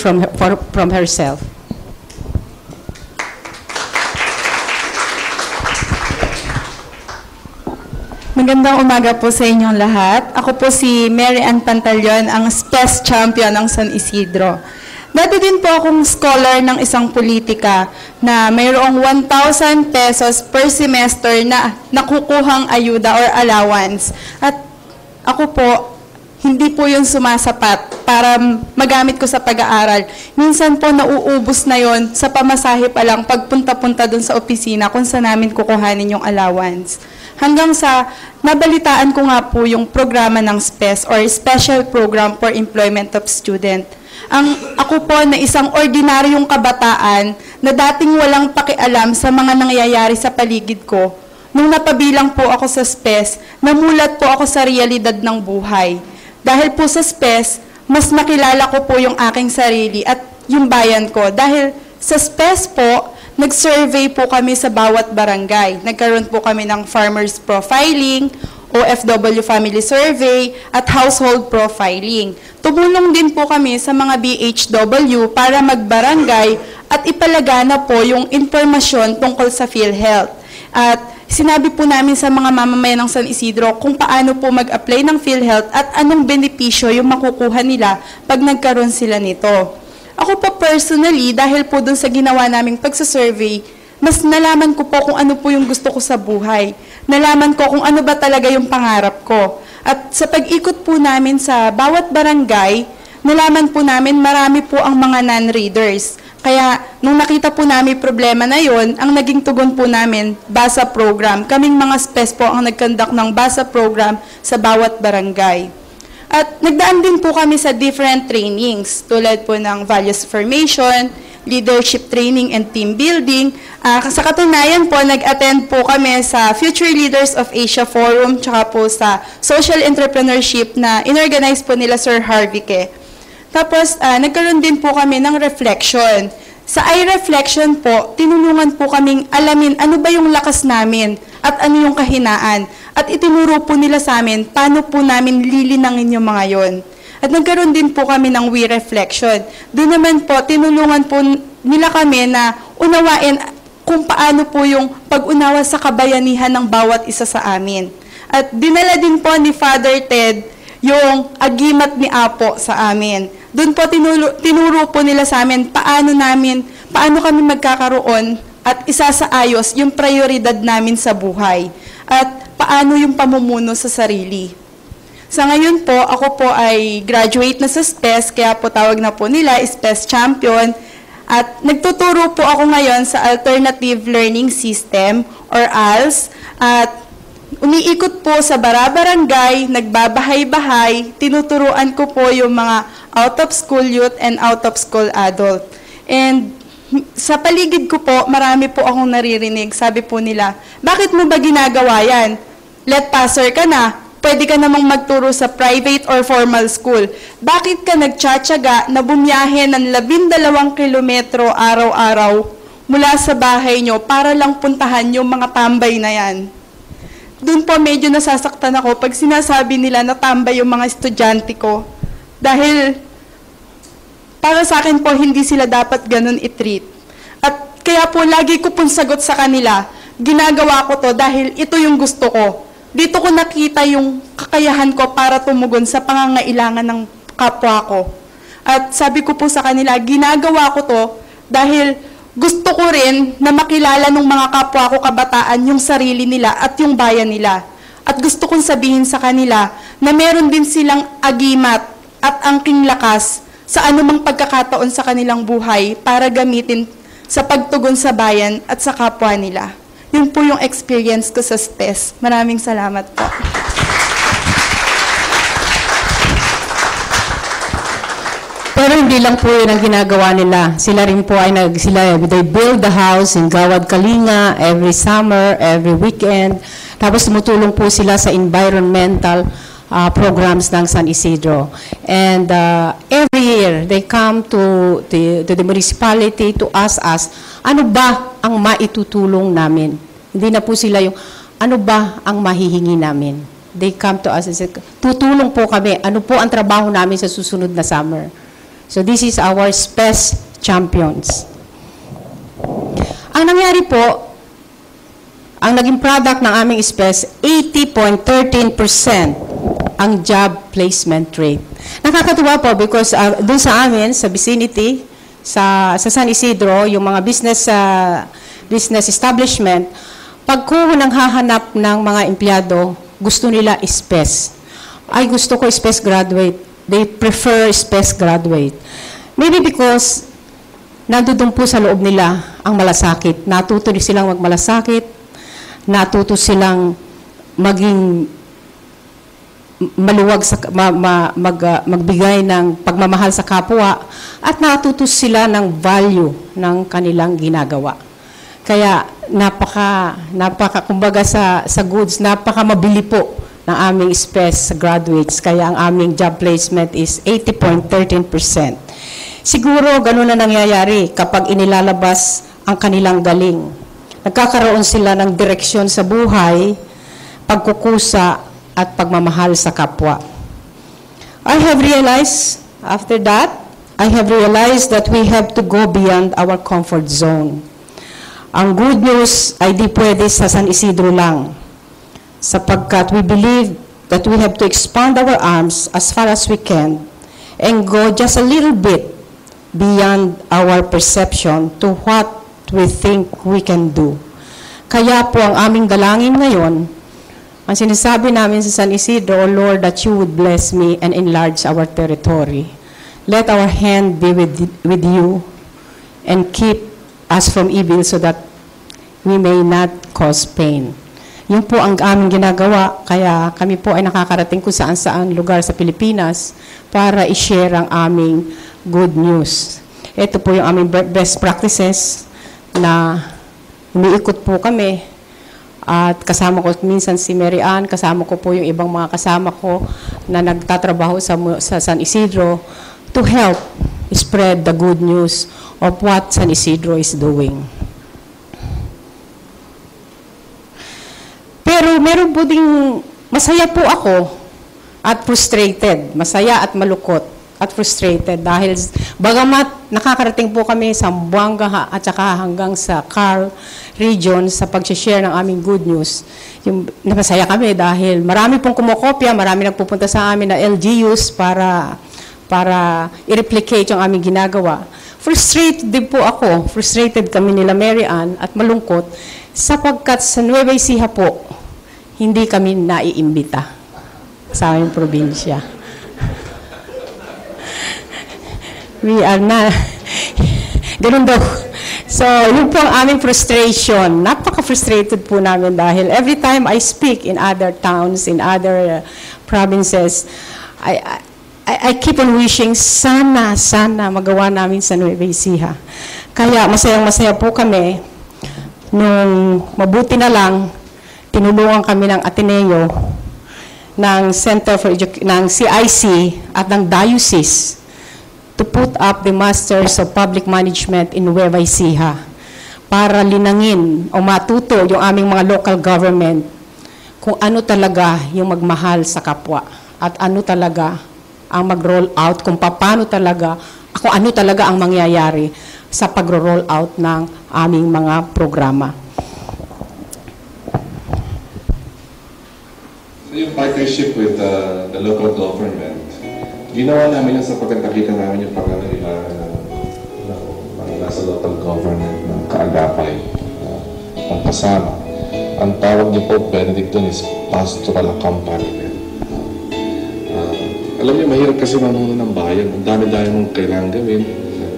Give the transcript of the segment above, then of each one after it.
from herself. Magandang umaga po sa inyong lahat. Ako po si Mary Ann Pantaleon, ang SPES champion ng San Isidro. Dati din po akong scholar ng isang politika na mayroong 1,000 pesos per semester na nakukuhang ayuda or allowance. At ako po, hindi po yun sumasapat para magamit ko sa pag-aaral. Minsan po nauubos na yon sa pamasahe pa lang pagpunta-punta dun sa opisina kung saan namin kukuhanin yung allowance. Hanggang sa nabalitaan ko nga po yung programa ng SPES or Special Program for Employment of Student. Ako po na isang ordinaryong kabataan na dating walang pakialam sa mga nangyayari sa paligid ko, nung napabilang po ako sa SPES, namulat po ako sa realidad ng buhay. Dahil po sa SPES, mas nakilala ko po yung aking sarili at yung bayan ko. Dahil sa SPES po, nag-survey po kami sa bawat barangay. Nagkaroon po kami ng farmers profiling, OFW family survey, at household profiling. Tumulong din po kami sa mga BHW para magbarangay at ipalagana po yung impormasyon tungkol sa PhilHealth. At sinabi po namin sa mga mamamayan ng San Isidro kung paano po mag-apply ng PhilHealth at anong benepisyo yung makukuha nila pag nagkaroon sila nito. Ako po personally, dahil po dun sa ginawa naming pagsasurvey, mas nalaman ko po kung ano po yung gusto ko sa buhay. Nalaman ko kung ano ba talaga yung pangarap ko. At sa pag-ikot po namin sa bawat barangay, nalaman po namin marami po ang mga non-readers. Kaya nung nakita po namin problema na yon, ang naging tugon po namin, BASA program. Kaming mga SPES po ang nag-conduct ng BASA program sa bawat barangay. At nagdaan din po kami sa different trainings, tulad po ng values formation, leadership training, and team building. Sa katunayan po, nag-attend po kami sa Future Leaders of Asia Forum, tsaka po sa social entrepreneurship na inorganize po nila Sir Harvey Ke. Tapos, nagkaroon din po kami ng reflection. Sa iReflection po, tinulungan po kaming alamin ano ba yung lakas namin at ano yung kahinaan. At itinuro po nila sa amin paano po namin lilinangin yung mga yon. At nagkaroon din po kami ng We Reflection. Doon naman po, tinulungan po nila kami na unawain kung paano po yung pag-unawa sa kabayanihan ng bawat isa sa amin. At dinala din po ni Father Ted yung agimat ni Apo sa amin. Doon po tinuro po nila sa amin paano kami magkakaroon at isasaayos yung prioridad namin sa buhay. At paano yung pamumuno sa sarili. Sa ngayon po, ako po ay graduate na sa SPES, kaya po tawag na po nila SPES Champion. At nagtuturo po ako ngayon sa Alternative Learning System or ALS. At umiikot po sa barangay, nagbabahay-bahay, tinuturuan ko po yung mga out-of-school youth and out-of-school adult. And sa paligid ko po, marami po akong naririnig. Sabi po nila, bakit mo ba ginagawa yan? Let passer ka na. Pwede ka namang magturo sa private or formal school. Bakit ka nagtsatsaga na bumiyahe ng 12 kilometro araw-araw mula sa bahay nyo para lang puntahan yung mga tambay na yan? Doon po medyo nasasaktan ako pag sinasabi nila na tambay yung mga estudyante ko. Dahil para sa akin po, hindi sila dapat ganun i-treat. At kaya po, lagi ko pong sagot sa kanila, ginagawa ko to dahil ito yung gusto ko. Dito ko nakita yung kakayahan ko para tumugon sa pangangailangan ng kapwa ko. At sabi ko po sa kanila, ginagawa ko to dahil gusto ko rin na makilala ng mga kapwa ko kabataan yung sarili nila at yung bayan nila. At gusto kong sabihin sa kanila na meron din silang agimat at angking lakas sa anumang pagkakataon sa kanilang buhay para gamitin sa pagtugon sa bayan at sa kapwa nila. Yun po yung experience ko sa SPES. Maraming salamat po. Pero hindi lang po yun ang ginagawa nila. Sila rin po ay they build the house in Gawad Kalinga every summer, every weekend. Tapos tumutulong po sila sa environmental programs ng San Isidro. And every year, they come to the municipality to ask us, ano ba ang maitutulong namin? Hindi na po sila yung, ano ba ang mahihingi namin? They come to us and say, tutulong po kami. Ano po ang trabaho namin sa susunod na summer? So this is our SPES champions. Ang nangyari po, ang naging product ng aming SPES, 80.13% ang job placement rate. Nakakatuwa po because doon sa amin, sa vicinity, sa San Isidro, yung mga business establishment, pag nang hahanap ng mga empleyado, gusto nila SPES. Ay, gusto ko SPES graduate. They prefer SPES graduate. Maybe because nandoon po sa loob nila ang malasakit. Natuto silang magmalasakit, natuto silang maging maluwag sa magbigay ng pagmamahal sa kapwa at natuto sila ng value ng kanilang ginagawa. Kaya kumbaga sa goods, napaka mabili po ng aming SPES graduates. Kaya ang aming job placement is 80.13%. Siguro ganun na nangyayari kapag inilalabas ang kanilang galing. Nagkakaroon sila ng direksyon sa buhay, pagkukusa at pagmamahal sa kapwa. I have realized that we have to go beyond our comfort zone. Ang good news ay di pwede sa San Isidro lang, sapagkat we believe that we have to expand our arms as far as we can and go just a little bit beyond our perception to what we think we can do. Kaya po ang aming dalangin ngayon, ang sinasabi namin sa San Isidro, "O Lord, that you would bless me and enlarge our territory. Let our hand be with you and keep us from evil so that we may not cause pain." Yun po ang aming ginagawa, kaya kami po ay nakakarating kung saan-saan lugar sa Pilipinas para i-share ang aming good news. Ito po yung aming best practices na umiikot po kami. At kasama ko minsan si Mary Ann, kasama ko po yung ibang mga kasama ko na nagtatrabaho sa San Isidro to help spread the good news of what San Isidro is doing. Pero meron po ding masaya po ako at frustrated. Masaya at malukot at frustrated dahil bagamat nakakarating po kami sa Buanga at saka hanggang sa Car region sa pag-share ng aming good news. Yung napasaya kami dahil marami pong kumokopya, marami nagpupunta sa amin na LGUs para i-replicate yung aming ginagawa. Frustrated din po ako, frustrated kami nila Mary Ann at malungkot sapagkat sa Nueva Ecija po, hindi kami naiimbita sa aming probinsya. We are not, ganun daw. So, yun po ang aming frustration. Napaka-frustrated po namin dahil every time I speak in other towns, in other provinces, I keep on wishing, sana magawa namin sa Nueva Ecija. Kaya masayang-masaya po kami nung mabuti na lang, tinulungan kami ng Ateneo, ng Center for ng CIC at ng Diocese to put up the Masters of Public Management in Nueva Ecija para linangin o matuto yung aming mga local government kung ano talaga yung magmahal sa kapwa at ano talaga ang mag-roll out, kung ano talaga ang mangyayari sa pag-roll out ng aming mga programa. Yung partnership with the local government, ginawa namin yan sa pagkakita namin yung pangalan nila ng nasa local government ng kaagapay, ang kasama. Ang tawag niyo po, Benedict, doon is pastoral accompaniment. Alam niyo, mahirap kasi mamuno ng bayan. Ang dami-dami mong kailangan gawin.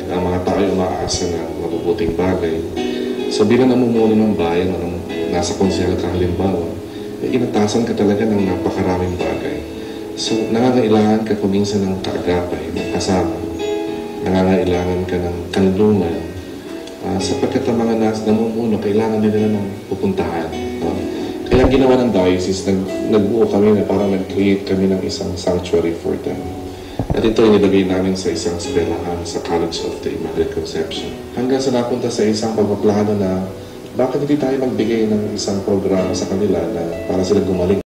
Ang mga tao yung umaasa ng mabubuting bagay. So bilang namumuno ng bayan, nasa konsehal ka halimbawa, inatasan ka talaga ng napakaraming bagay. So, nangangailangan ka kuminsan ng kaagapay, ng kasama. Nangangailangan ka ng kanlungan. Sapagkat ang mga namumuno, kailangan din nila ng pupuntahan. Kaya ginawa ng diocese, nagbuo kami na parang nag-create kami ng isang sanctuary for them. At ito inilagay namin sa isang eskwelahan sa College of the Immaculate Conception. Hanggang sa napunta sa isang pagpaplano na bakit hindi tayo magbigay ng isang programa sa kanila na para sila gumaling